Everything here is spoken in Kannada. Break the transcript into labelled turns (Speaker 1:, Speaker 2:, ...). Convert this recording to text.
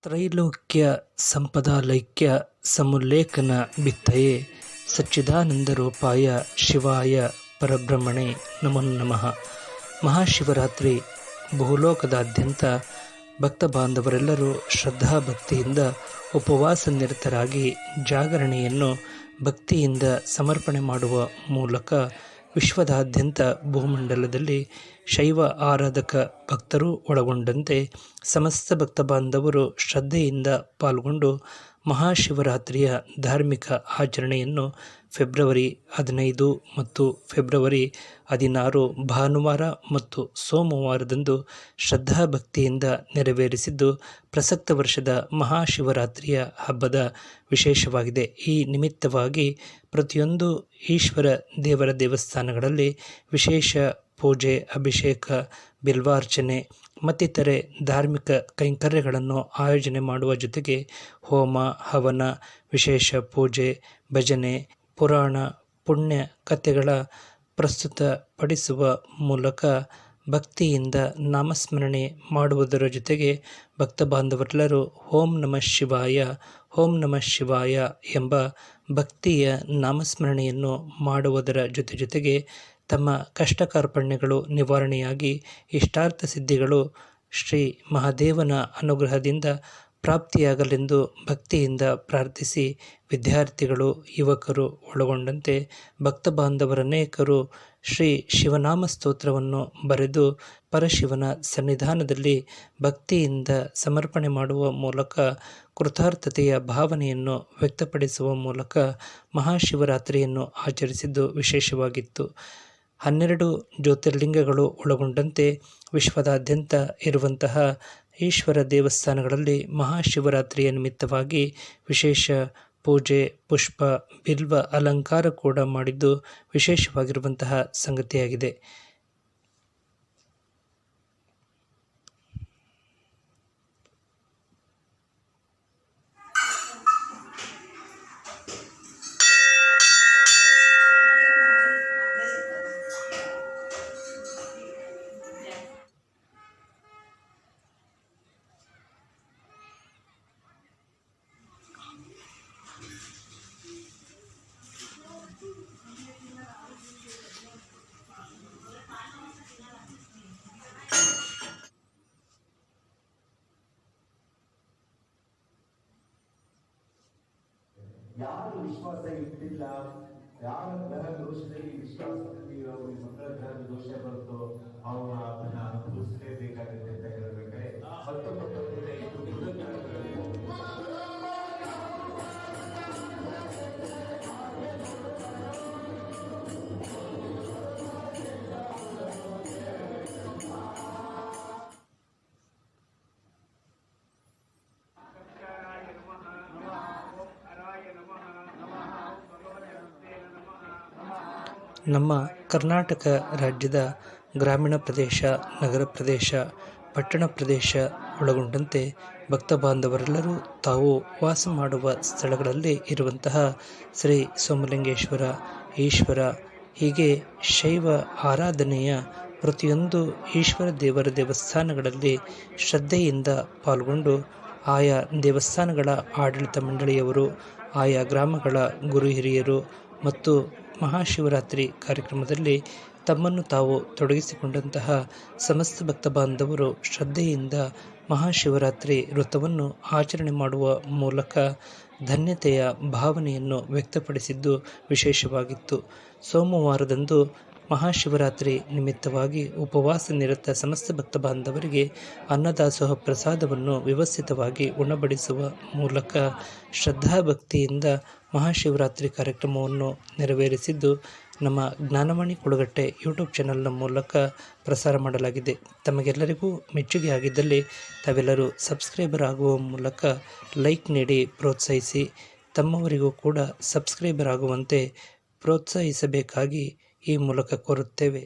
Speaker 1: ತ್ರೈಲೋಕ್ಯ ಸಂಪದಾಲೈಕ್ಯ ಸಮುಲ್ಲೇಖನ ಬಿತ್ತಯೇ ಸಚ್ಚಿದಾನಂದರೂಪಾಯ ಶಿವಾಯ ಪರಬ್ರಹ್ಮಣೇ ನಮೋ ನಮಃ. ಮಹಾಶಿವರಾತ್ರಿ ಭೂಲೋಕದಾದ್ಯಂತ ಭಕ್ತ ಬಾಂಧವರೆಲ್ಲರೂ ಶ್ರದ್ಧಾಭಕ್ತಿಯಿಂದ ಉಪವಾಸ ನಿರತರಾಗಿ ಜಾಗರಣೆಯನ್ನು ಭಕ್ತಿಯಿಂದ ಸಮರ್ಪಣೆ ಮಾಡುವ ಮೂಲಕ ವಿಶ್ವದಾದ್ಯಂತ ಭೂಮಂಡಲದಲ್ಲಿ ಶೈವ ಆರಾಧಕ ಭಕ್ತರು ಒಳಗೊಂಡಂತೆ ಸಮಸ್ತ ಭಕ್ತ ಬಾಂಧವರು ಶ್ರದ್ಧೆಯಿಂದ ಪಾಲ್ಗೊಂಡು ಮಹಾಶಿವರಾತ್ರಿಯ ಧಾರ್ಮಿಕ ಆಚರಣೆಯನ್ನು ಫೆಬ್ರವರಿ 15 ಮತ್ತು ಫೆಬ್ರವರಿ 16 ಭಾನುವಾರ ಮತ್ತು ಸೋಮವಾರದಂದು ಶ್ರದ್ಧಾಭಕ್ತಿಯಿಂದ ನೆರವೇರಿಸಿದ್ದು ಪ್ರಸಕ್ತ ವರ್ಷದ ಮಹಾಶಿವರಾತ್ರಿಯ ಹಬ್ಬದ ವಿಶೇಷವಾಗಿದೆ. ಈ ನಿಮಿತ್ತವಾಗಿ ಪ್ರತಿಯೊಂದು ಈಶ್ವರ ದೇವರ ದೇವಸ್ಥಾನಗಳಲ್ಲಿ ವಿಶೇಷ ಪೂಜೆ, ಅಭಿಷೇಕ, ಬಿಲ್ವಾರ್ಚನೆ ಮತ್ತಿತರೆ ಧಾರ್ಮಿಕ ಕೈಂಕರ್ಯಗಳನ್ನು ಆಯೋಜನೆ ಮಾಡುವ ಜೊತೆಗೆ ಹೋಮ, ಹವನ, ವಿಶೇಷ ಪೂಜೆ, ಭಜನೆ, ಪುರಾಣ, ಪುಣ್ಯ ಕಥೆಗಳ ಪ್ರಸ್ತುತಪಡಿಸುವ ಮೂಲಕ ಭಕ್ತಿಯಿಂದ ನಾಮಸ್ಮರಣೆ ಮಾಡುವುದರ ಜೊತೆಗೆ ಭಕ್ತ ಬಾಂಧವರೆಲ್ಲರೂ ಓಂ ನಮಃ ಶಿವಾಯ, ಓಂ ನಮಃ ಶಿವಾಯ ಎಂಬ ಭಕ್ತಿಯ ನಾಮಸ್ಮರಣೆಯನ್ನು ಮಾಡುವುದರ ಜೊತೆಗೆ ತಮ್ಮ ಕಷ್ಟ ಕಾರ್ಪಣ್ಯಗಳು ನಿವಾರಣೆಯಾಗಿ ಇಷ್ಟಾರ್ಥ ಸಿದ್ಧಿಗಳು ಶ್ರೀ ಮಹಾದೇವನ ಅನುಗ್ರಹದಿಂದ ಪ್ರಾಪ್ತಿಯಾಗಲೆಂದು ಭಕ್ತಿಯಿಂದ ಪ್ರಾರ್ಥಿಸಿ ವಿದ್ಯಾರ್ಥಿಗಳು, ಯುವಕರು ಒಳಗೊಂಡಂತೆ ಭಕ್ತ ಬಾಂಧವರನೇಕರು ಶ್ರೀ ಶಿವನಾಮ ಸ್ತೋತ್ರವನ್ನು ಬರೆದು ಪರಶಿವನ ಸನ್ನಿಧಾನದಲ್ಲಿ ಭಕ್ತಿಯಿಂದ ಸಮರ್ಪಣೆ ಮಾಡುವ ಮೂಲಕ ಕೃತಾರ್ಥತೆಯ ಭಾವನೆಯನ್ನು ವ್ಯಕ್ತಪಡಿಸುವ ಮೂಲಕ ಮಹಾಶಿವರಾತ್ರಿಯನ್ನು ಆಚರಿಸಿದ್ದು ವಿಶೇಷವಾಗಿತ್ತು. 12 ಜ್ಯೋತಿರ್ಲಿಂಗಗಳು ಒಳಗೊಂಡಂತೆ ವಿಶ್ವದಾದ್ಯಂತ ಇರುವಂತಹ ಈಶ್ವರ ದೇವಸ್ಥಾನಗಳಲ್ಲಿ ಮಹಾಶಿವರಾತ್ರಿಯ ನಿಮಿತ್ತವಾಗಿ ವಿಶೇಷ ಪೂಜೆ, ಪುಷ್ಪ, ಬಿಲ್ವ ಅಲಂಕಾರ ಕೂಡ ಮಾಡಿದ್ದು ವಿಶೇಷವಾಗಿರುವಂತಹ ಸಂಗತಿಯಾಗಿದೆ.
Speaker 2: ಯಾರು ವಿಶ್ವಾಸ ಇಟ್ಟಿಲ್ಲ, ಯಾರ ಗ್ರಹ ದೋಷದಲ್ಲಿ ವಿಶ್ವಾಸದಲ್ಲಿ ಅವರು ಮಂಗಳ ಗ್ರಹದ ದೋಷ ಬರುತ್ತೋ ಅವರು ಅದನ್ನ ಅನುಭವಿಸಲೇಬೇಕಾಗುತ್ತೆ ಅಂತ ಹೇಳ್ಬೇಕಾದ್ರೆ 19 ಬುಧ ಗ್ರಹಗಳಲ್ಲಿ
Speaker 1: ನಮ್ಮ ಕರ್ನಾಟಕ ರಾಜ್ಯದ ಗ್ರಾಮೀಣ ಪ್ರದೇಶ, ನಗರ ಪ್ರದೇಶ, ಪಟ್ಟಣ ಪ್ರದೇಶ ಒಳಗೊಂಡಂತೆ ಭಕ್ತ ಬಾಂಧವರೆಲ್ಲರೂ ತಾವು ವಾಸ ಮಾಡುವ ಸ್ಥಳಗಳಲ್ಲಿ ಇರುವಂತಹ ಶ್ರೀ ಸೋಮಲಿಂಗೇಶ್ವರ, ಈಶ್ವರ ಹೀಗೆ ಶೈವ ಆರಾಧನೆಯ ಪ್ರತಿಯೊಂದು ಈಶ್ವರ ದೇವರ ದೇವಸ್ಥಾನಗಳಲ್ಲಿ ಶ್ರದ್ಧೆಯಿಂದ ಪಾಲ್ಗೊಂಡು ಆಯಾ ದೇವಸ್ಥಾನಗಳ ಆಡಳಿತ ಮಂಡಳಿಯವರು, ಆಯಾ ಗ್ರಾಮಗಳ ಗುರು ಹಿರಿಯರು ಮತ್ತು ಮಹಾಶಿವರಾತ್ರಿ ಕಾರ್ಯಕ್ರಮದಲ್ಲಿ ತಮ್ಮನ್ನು ತಾವು ತೊಡಗಿಸಿಕೊಂಡಂತಹ ಸಮಸ್ತ ಭಕ್ತ ಬಾಂಧವರು ಶ್ರದ್ಧೆಯಿಂದ ಮಹಾಶಿವರಾತ್ರಿ ವ್ರತವನ್ನು ಆಚರಣೆ ಮಾಡುವ ಮೂಲಕ ಧನ್ಯತೆಯ ಭಾವನೆಯನ್ನು ವ್ಯಕ್ತಪಡಿಸಿದ್ದು ವಿಶೇಷವಾಗಿತ್ತು. ಸೋಮವಾರದಂದು ಮಹಾಶಿವರಾತ್ರಿ ನಿಮಿತ್ತವಾಗಿ ಉಪವಾಸ ನಿರತ ಸಮಸ್ತ ಭಕ್ತ ಬಾಂಧವರಿಗೆ ಅನ್ನದಾಸೋಹ ಪ್ರಸಾದವನ್ನು ವ್ಯವಸ್ಥಿತವಾಗಿ ಉಣಬಡಿಸುವ ಮೂಲಕ ಶ್ರದ್ಧಾಭಕ್ತಿಯಿಂದ ಮಹಾಶಿವರಾತ್ರಿ ಕಾರ್ಯಕ್ರಮವನ್ನು ನೆರವೇರಿಸಿದ್ದು ನಮ್ಮ ಜ್ಞಾನವಾಣಿ ಕುಳಗಟ್ಟೆ ಯೂಟ್ಯೂಬ್ ಚಾನಲ್ನ ಮೂಲಕ ಪ್ರಸಾರ ಮಾಡಲಾಗಿದೆ. ತಮಗೆಲ್ಲರಿಗೂ ಮೆಚ್ಚುಗೆ ಆಗಿದ್ದಲ್ಲಿ ತಾವೆಲ್ಲರೂ ಸಬ್ಸ್ಕ್ರೈಬರ್ ಆಗುವ ಮೂಲಕ ಲೈಕ್ ನೀಡಿ ಪ್ರೋತ್ಸಾಹಿಸಿ, ತಮ್ಮವರಿಗೂ ಕೂಡ ಸಬ್ಸ್ಕ್ರೈಬರ್ ಆಗುವಂತೆ ಪ್ರೋತ್ಸಾಹಿಸಬೇಕಾಗಿ ಈ ಮೂಲಕ ಕೋರುತ್ತೇವೆ.